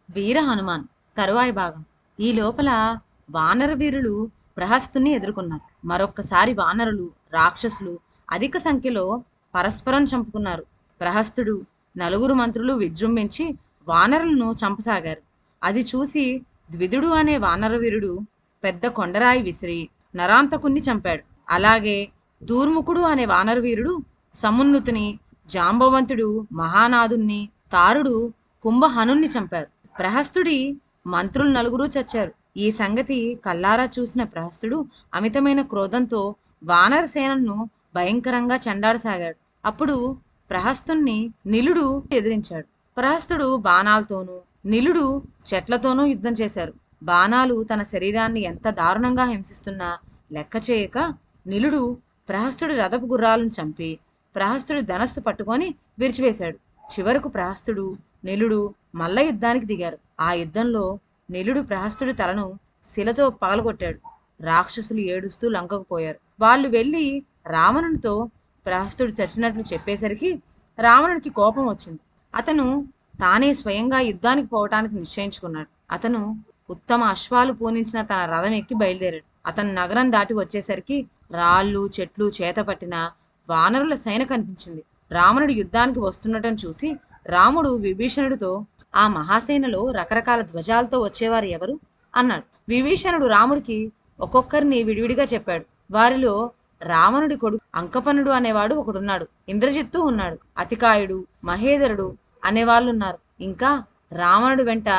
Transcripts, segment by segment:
వీర హనుమాన్ తరువాయి భాగం. ఈ లోపల వానర వీరులు ప్రహస్తుని ఎదుర్కొన్నారు. మరొక్కసారి వానరులు రాక్షసులు అధిక సంఖ్యలో పరస్పరం చంపుకున్నారు. ప్రహస్తుడు నలుగురు మంత్రులు విజృంభించి వానరులను చంపసాగారు. అది చూసి ద్విదుడు అనే వానర వీరుడు పెద్ద కొండరాయి విసిరి నరాంతకుణ్ణి చంపాడు. అలాగే దూర్ముఖుడు అనే వానర వీరుడు సమున్నతుని, జాంబవంతుడు మహానాదుణ్ణి, తారుడు కుంభహనుణ్ణి చంపారు. ప్రహస్తుడి మంత్రులు నలుగురు చచ్చారు. ఈ సంగతి కల్లారా చూసిన ప్రహస్తుడు అమితమైన క్రోధంతో వానర సేనను భయంకరంగా చెండాడసాగాడు. అప్పుడు ప్రహస్తుణ్ణి నిలుడు ఎదిరించాడు. ప్రహస్తుడు బాణాలతోనూ నిలుడు చెట్లతోనూ యుద్ధం చేశారు. బాణాలు తన శరీరాన్ని ఎంత దారుణంగా హింసిస్తున్నా లెక్క చేయక నిలుడు ప్రహస్తుడి రథపు గుర్రాలను చంపి ప్రహస్తుడి ధనస్సు పట్టుకొని విరిచివేశాడు. చివరకు ప్రహస్తుడు నిలుడు మల్ల యుద్ధానికి దిగారు. ఆ యుద్ధంలో నిలుడు ప్రహస్తుడి తలను శిలతో పగలగొట్టాడు. రాక్షసులు ఏడుస్తూ లంకకు పోయారు. వాళ్ళు వెళ్ళి రావణునితో ప్రహస్తుడు చచ్చినట్లు చెప్పేసరికి రావణునికి కోపం వచ్చింది. అతను తానే స్వయంగా యుద్ధానికి పోవటానికి నిశ్చయించుకున్నాడు. అతను ఉత్తమ అశ్వాలు పూనించిన తన రథం ఎక్కి బయలుదేరాడు. అతను నగరం దాటి వచ్చేసరికి రాళ్ళు చెట్లు చేతపట్టిన వానరుల సైన కనిపించింది. రావణుడు యుద్ధానికి వస్తుండటం చూసి రాముడు విభీషణుడితో, ఆ మహాసేనలో రకరకాల ధ్వజాలతో వచ్చేవారు ఎవరు అన్నాడు. విభీషణుడు రాముడికి ఒక్కొక్కరిని విడివిడిగా చెప్పాడు. వారిలో రావణుడి కొడుకు అంకపనుడు అనేవాడు ఒకడున్నాడు. ఇంద్రజిత్తు ఉన్నాడు. అతికాయుడు, మహేధరుడు అనేవాళ్ళున్నారు. ఇంకా రావణుడి వెంట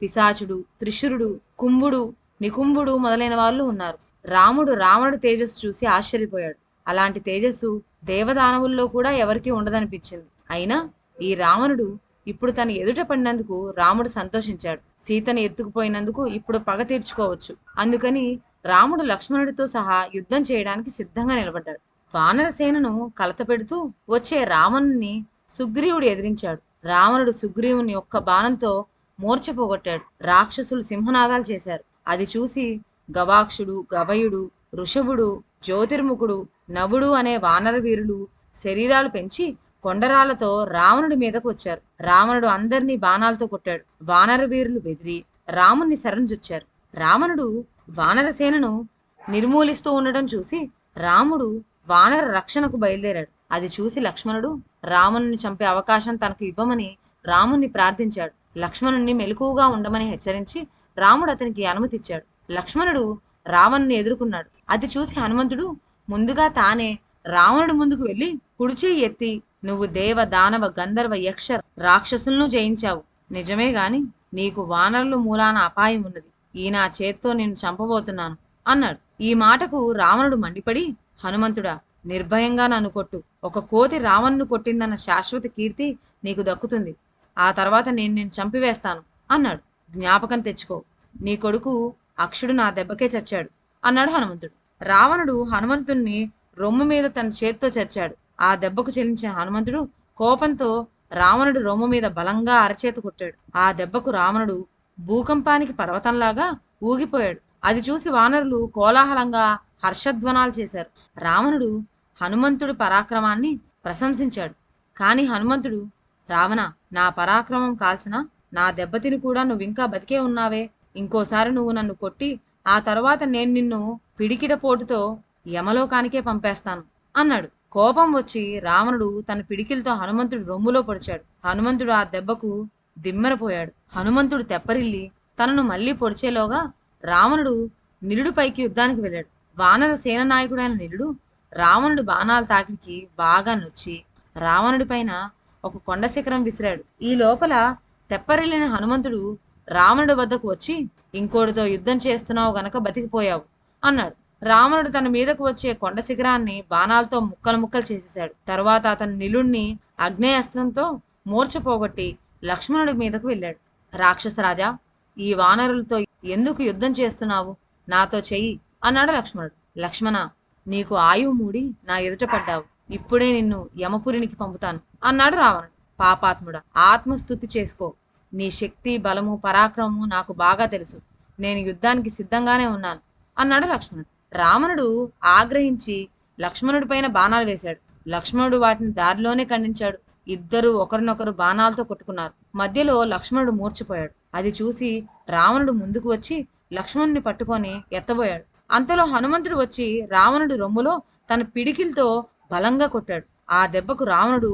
పిశాచుడు, త్రిశురుడు, కుంభుడు, నికుంభుడు మొదలైన వాళ్ళు ఉన్నారు. రాముడు రావణుడి తేజస్సు చూసి ఆశ్చర్యపోయాడు. అలాంటి తేజస్సు దేవదానవుల్లో కూడా ఎవరికీ ఉండదనిపించింది. అయినా ఈ రావణుడు ఇప్పుడు తన ఎదుట పడినందుకు రాముడు సంతోషించాడు. సీతను ఎత్తుకుపోయినందుకు ఇప్పుడు పగ తీర్చుకోవచ్చు. అందుకని రాముడు లక్ష్మణుడితో సహా యుద్ధం చేయడానికి సిద్ధంగా నిలబడ్డాడు. వానర సేనను కలతపెడుతూ వచ్చే రావణుని సుగ్రీవుడు ఎదిరించాడు. రావణుడు సుగ్రీవుని ఒక్క బాణంతో మూర్ఛపోగొట్టాడు. రాక్షసులు సింహనాదాలు చేశారు. అది చూసి గవాక్షుడు, గవయుడు, వృషభుడు, జ్యోతిర్ముఖుడు, నవుడు అనే వానర వీరులు శరీరాలు పెంచి కొండరాళ్లతో రావణుడి మీదకు వచ్చారు. రావణుడు అందరినీ బాణాలతో కొట్టాడు. వానర వీరులు బెదిరి రాముణ్ణి శరణుజొచ్చారు. రావణుడు వానర సేనను నిర్మూలిస్తూ ఉండటం చూసి రాముడు వానర రక్షణకు బయలుదేరాడు. అది చూసి లక్ష్మణుడు రావణుని చంపే అవకాశం తనకు ఇవ్వమని రాముణ్ణి ప్రార్థించాడు. లక్ష్మణుణ్ణి మెలకువగా ఉండమని హెచ్చరించి రాముడు అతనికి అనుమతిచ్చాడు. లక్ష్మణుడు రావణుని ఎదుర్కొన్నాడు. అది చూసి హనుమంతుడు ముందుగా తానే రావణుడి ముందుకు వెళ్ళి కుడిచేయి ఎత్తి, నువ్వు దేవ దానవ గంధర్వ యక్ష రాక్షసులను జయించావు. నిజమే గాని నీకు వానరులు మూలాన అపాయం ఉన్నది. ఈ నా చేత్తో నేను చంపబోతున్నాను అన్నాడు. ఈ మాటకు రావణుడు మండిపడి, హనుమంతుడా, నిర్భయంగా నన్ను కొట్టు. ఒక కోతి రావణ్ణు కొట్టిందన్న శాశ్వత కీర్తి నీకు దక్కుతుంది. ఆ తర్వాత నేను చంపివేస్తాను అన్నాడు. జ్ఞాపకం తెచ్చుకో, నీ కొడుకు అక్షుడు నా దెబ్బకే చచ్చాడు అన్నాడు హనుమంతుడు. రావణుడు హనుమంతుణ్ణి రొమ్ము మీద తన చేత్తో చచ్చాడు. ఆ దెబ్బకు చెల్లించిన హనుమంతుడు కోపంతో రావణుడు రొమ్ము మీద బలంగా అరచేత కొట్టాడు. ఆ దెబ్బకు రావణుడు భూకంపానికి పర్వతంలాగా ఊగిపోయాడు. అది చూసి వానరులు కోలాహలంగా హర్షధ్వనాలు చేశారు. రావణుడు హనుమంతుడి పరాక్రమాన్ని ప్రశంసించాడు. కాని హనుమంతుడు, రావణ, నా పరాక్రమం కాల్సిన నా దెబ్బతిని కూడా నువ్వింకా బతికే ఉన్నావే. ఇంకోసారి నువ్వు నన్ను కొట్టి ఆ తర్వాత నేను నిన్ను పిడికిడ పోటుతో యమలోకానికే పంపేస్తాను అన్నాడు. కోపం వచ్చి రావణుడు తన పిడికిలతో హనుమంతుడు రొమ్ములో పొడిచాడు. హనుమంతుడు ఆ దెబ్బకు దిమ్మెరపోయాడు. హనుమంతుడు తెప్పరిల్లి తనను మళ్లీ పొడిచేలోగా రావణుడు నిలుడు పైకి యుద్ధానికి వెళ్ళాడు. వానర సేన నాయకుడైన నిలుడు రావణుడి బాణాల తాకిడికి బాగా నొచ్చి రావణుడి పైన ఒక కొండ శిఖరం విసిరాడు. ఈ లోపల తెప్పరిల్లిన హనుమంతుడు రావణుడి వద్దకు వచ్చి, ఇంకోటితో యుద్ధం చేస్తున్నావు గనక బతికిపోయావు అన్నాడు. రావణుడు తన మీదకు వచ్చే కొండ శిఖరాన్ని బాణాలతో ముక్కలు ముక్కలు చేసేశాడు. తరువాత అతను నిలుణ్ణి అగ్నేయాస్త్రంతో మూర్ఛపోగొట్టి లక్ష్మణుడి మీదకు వెళ్ళాడు. రాక్షసరాజా, ఈ వానరులతో ఎందుకు యుద్ధం చేస్తున్నావు? నాతో చెయ్యి అన్నాడు లక్ష్మణుడు. లక్ష్మణ, నీకు ఆయువు మూడి నా ఎదుట పడ్డావు. ఇప్పుడే నిన్ను యమపురికి పంపుతాను అన్నాడు రావణుడు. పాపాత్ముడా, ఆత్మస్తుతి చేసుకో. నీ శక్తి, బలము, పరాక్రమము నాకు బాగా తెలుసు. నేను యుద్ధానికి సిద్ధంగానే ఉన్నాను అన్నాడు లక్ష్మణుడు. రావణుడు ఆగ్రహించి లక్ష్మణుడి పైన బాణాలు వేశాడు. లక్ష్మణుడు వాటిని దారిలోనే ఖండించాడు. ఇద్దరు ఒకరినొకరు బాణాలతో కొట్టుకున్నారు. మధ్యలో లక్ష్మణుడు మూర్ఛపోయాడు. అది చూసి రావణుడు ముందుకు వచ్చి లక్ష్మణుని పట్టుకొని ఎత్తబోయాడు. అంతలో హనుమంతుడు వచ్చి రావణుడి రొమ్ములో తన పిడికిలతో బలంగా కొట్టాడు. ఆ దెబ్బకు రావణుడు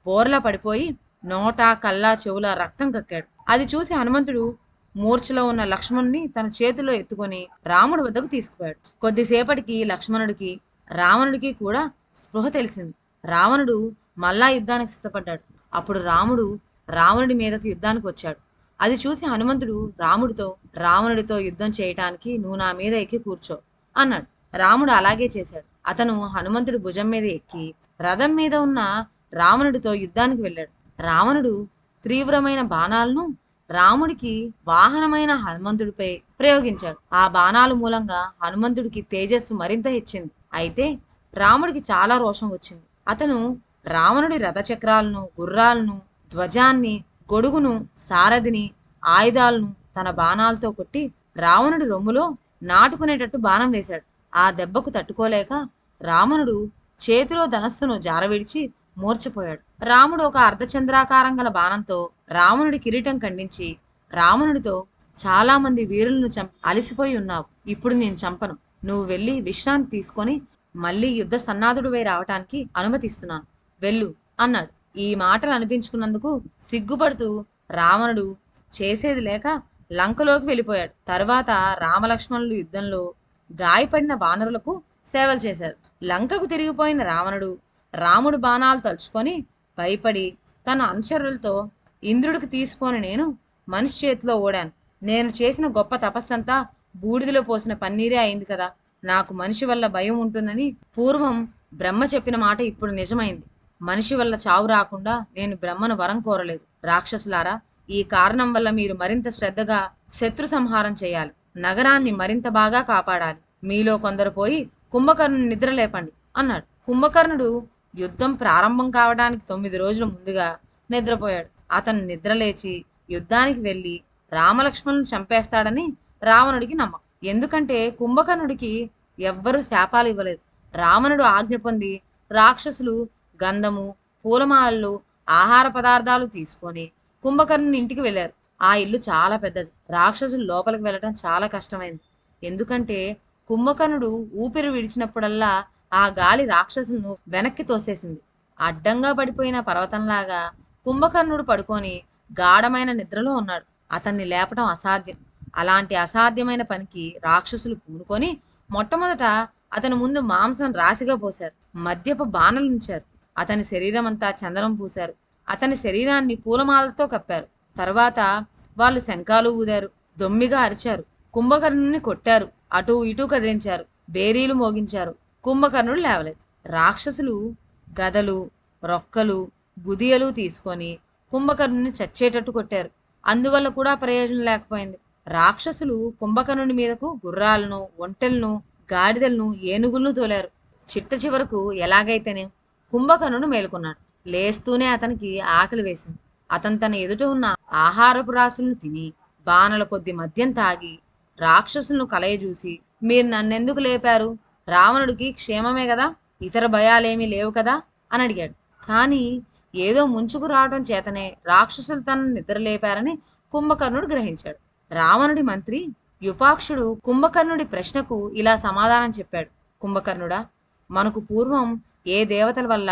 బోర్లా పడిపోయి నోట కళ్ళ చెవుల రక్తం కక్కాడు. అది చూసి హనుమంతుడు మూర్ఛలో ఉన్న లక్ష్మణుని తన చేతిలో ఎత్తుకొని రాముడి వద్దకు తీసుకుపోయాడు. కొద్దిసేపటికి లక్ష్మణుడికి రావణుడికి కూడా స్పృహ తెలిసింది. రావణుడు మళ్ళా యుద్ధానికి సిద్ధపడ్డాడు. అప్పుడు రాముడు రావణుడి మీదకు యుద్ధానికి వచ్చాడు. అది చూసి హనుమంతుడు రావణుడితో యుద్ధం చేయటానికి నువ్వు నా మీద ఎక్కి కూర్చో అన్నాడు. రాముడు అలాగే చేశాడు. అతను హనుమంతుడి భుజం మీద ఎక్కి రథం మీద ఉన్న రావణుడితో యుద్ధానికి వెళ్ళాడు. రావణుడు తీవ్రమైన బాణాలను రాముడికి వాహనమైన హనుమంతుడిపై ప్రయోగించాడు. ఆ బాణాల మూలంగా హనుమంతుడికి తేజస్సు మరింత హెచ్చింది. అయితే రాముడికి చాలా రోషం వచ్చింది. అతను రావణుడి రథచక్రాలను, గుర్రాలను, ధ్వజాన్ని, గొడుగును, సారథిని, ఆయుధాలను తన బాణాలతో కొట్టి రావణుడి రొమ్ములో నాటుకునేటట్టు బాణం వేశాడు. ఆ దెబ్బకు తట్టుకోలేక రావణుడు చేతిలో ధనస్సును జారవిడిచి మూర్ఛపోయాడు. రాముడు ఒక అర్ధచంద్రాకారం గల బాణంతో రావణుడి కిరీటం ఖండించి రావణుడితో చాలా మంది వీరులను అలిసిపోయి ఉన్నావు. ఇప్పుడు నేను చంపను. నువ్వు వెళ్ళి విశ్రాంతి తీసుకొని మళ్ళీ యుద్ధ సన్నాధుడివై రావటానికి అనుమతిస్తున్నాను. వెళ్ళు అన్నాడు. ఈ మాటలు అనిపించుకున్నందుకు సిగ్గుపడుతూ రావణుడు చేసేది లేక లంకలోకి వెళ్ళిపోయాడు. తర్వాత రామలక్ష్మణులు యుద్ధంలో గాయపడిన వానరులకు సేవలు చేశారు. లంకకు తిరిగిపోయిన రావణుడు రాముడు బాణాలు తలుచుకొని భయపడి తన అనుచరులతో ఇంద్రుడికి తీసిపోని నేను మనిషి చేతిలో ఓడాను. నేను చేసిన గొప్ప తపస్సంతా బూడిదలో పోసిన పన్నీరే అయింది కదా. నాకు మనిషి వల్ల భయం ఉంటుందని పూర్వం బ్రహ్మ చెప్పిన మాట ఇప్పుడు నిజమైంది. మనిషి వల్ల చావు రాకుండా నేను బ్రహ్మను వరం కోరలేదు. రాక్షసులారా, ఈ కారణం వల్ల మీరు మరింత శ్రద్ధగా శత్రు సంహారం చేయాలి. నగరాన్ని మరింత బాగా కాపాడాలి. మీలో కొందరు పోయి కుంభకర్ణుని నిద్రలేపండి అన్నాడు. కుంభకర్ణుడు యుద్ధం ప్రారంభం కావడానికి 9 రోజుల ముందుగా నిద్రపోయాడు. అతను నిద్రలేచి యుద్ధానికి వెళ్ళి రామలక్ష్మణులను చంపేస్తాడని రావణుడికి నమ్మకం. ఎందుకంటే కుంభకర్ణుడికి ఎవ్వరూ శాపాలు ఇవ్వలేదు. రావణుడు ఆజ్ఞ పొంది రాక్షసులు గంధము, పూలమాలలు, ఆహార పదార్థాలు తీసుకొని కుంభకర్ణుని ఇంటికి వెళ్ళారు. ఆ ఇల్లు చాలా పెద్దది. రాక్షసులు లోపలికి వెళ్ళడం చాలా కష్టమైంది. ఎందుకంటే కుంభకర్ణుడు ఊపిరి విడిచినప్పుడల్లా ఆ గాలి రాక్షసులను వెనక్కి తోసేసింది. అడ్డంగా పడిపోయిన పర్వతంలాగా కుంభకర్ణుడు పడుకొని గాఢమైన నిద్రలో ఉన్నాడు. అతన్ని లేపటం అసాధ్యం. అలాంటి అసాధ్యమైన పనికి రాక్షసులు పూనుకొని మొట్టమొదట అతని ముందు మాంసం రాశిగా పోశారు. మద్యపు బాణలుంచారు. అతని శరీరం అంతా చందనం పూశారు. అతని శరీరాన్ని పూలమాలతో కప్పారు. తర్వాత వాళ్ళు శంఖాలు ఊదారు, దొమ్మిగా అరిచారు, కుంభకర్ణుని కొట్టారు, అటూ ఇటూ కదిలించారు, బేరీలు మోగించారు. కుంభకర్ణుడు లేవలేదు. రాక్షసులు గదలు, రొక్కలు, గుదియలు తీసుకొని కుంభకర్ణుని చచ్చేటట్టు కొట్టారు. అందువల్ల కూడా ప్రయోజనం లేకపోయింది. రాక్షసులు కుంభకర్ణుని మీదకు గుర్రాలను, ఒంటెలను, గాడిదలను, ఏనుగులను తోలారు. చిట్ట చివరకు ఎలాగైతేనే కుంభకర్ణుడు మేలుకున్నాడు. లేస్తూనే అతనికి ఆకలి వేసింది. అతను తన ఎదుట ఉన్న ఆహారపు రాసులను తిని బాణల కొద్ది మద్యం తాగి రాక్షసులను కలయజూసి, మీరు నన్నెందుకు లేపారు? రావణుడికి క్షేమమే కదా, ఇతర భయాలేమీ లేవు కదా అని అడిగాడు. కానీ ఏదో ముంచుకు రావడం చేతనే రాక్షసులు తనను నిద్రలేపారని కుంభకర్ణుడు గ్రహించాడు. రావణుడి మంత్రి యుపాక్షుడు కుంభకర్ణుడి ప్రశ్నకు ఇలా సమాధానం చెప్పాడు. కుంభకర్ణుడా, మనకు పూర్వం ఏ దేవతల వల్ల,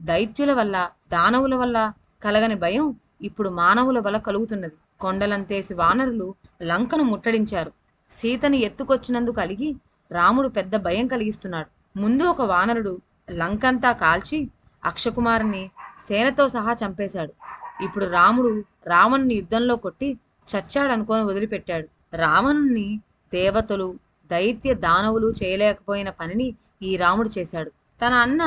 దైత్యుల వల్ల, దానవుల వల్ల కలగని భయం ఇప్పుడు మానవుల వల్ల కలుగుతున్నది. కొండలంతేసి వానరులు లంకను ముట్టడించారు. సీతని ఎత్తుకొచ్చినందుకు కలిగి రాముడు పెద్ద భయం కలిగిస్తున్నాడు. ముందు ఒక వానరుడు లంకంతా కాల్చి అక్షకుమారుని సేనతో సహా చంపేశాడు. ఇప్పుడు రాముడు రావణుని యుద్ధంలో కొట్టి చచ్చాడనుకొని వదిలిపెట్టాడు. రావణుని దేవతలు, దైత్య దానవులు చేయలేకపోయిన పనిని ఈ రాముడు చేశాడు. తన అన్న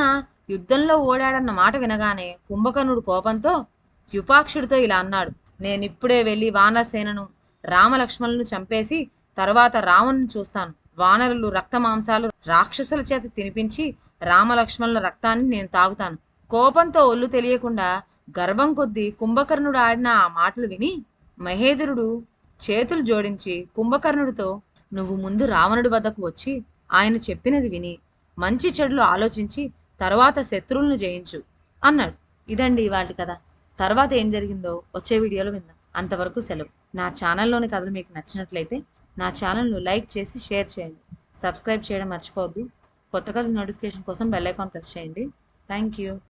యుద్ధంలో ఓడాడన్న మాట వినగానే కుంభకర్ణుడు కోపంతో యుపాక్షుడితో ఇలా అన్నాడు. నేనిప్పుడే వెళ్ళి వానరసేనను, రామలక్ష్మణులను చంపేసి తర్వాత రావణుని చూస్తాను. వానరులు రక్త మాంసాలు రాక్షసుల చేత తినిపించి రామలక్ష్మణుల రక్తాన్ని నేను తాగుతాను. కోపంతో ఒళ్ళు తెలియకుండా గర్వం కొద్దీ కుంభకర్ణుడు ఆడిన ఆ మాటలు విని మహేంద్రుడు చేతులు జోడించి కుంభకర్ణుడితో, నువ్వు ముందు రావణుడి వద్దకు వచ్చి ఆయన చెప్పినది విని మంచి చెడులు ఆలోచించి తర్వాత శత్రువులను జయించు అన్నాడు. ఇదండి ఇవాళ కథ. తర్వాత ఏం జరిగిందో వచ్చే వీడియోలో విందాం. అంతవరకు సెలవు. నా ఛానల్లోని కథలు మీకు నచ్చినట్లయితే నా ఛానల్ను లైక్ చేసి షేర్ చేయండి. సబ్స్క్రైబ్ చేయడం మర్చిపోవద్దు. కొత్త కథల నోటిఫికేషన్ కోసం బెల్ ఐకాన్ ప్రెస్ చేయండి. Thank you.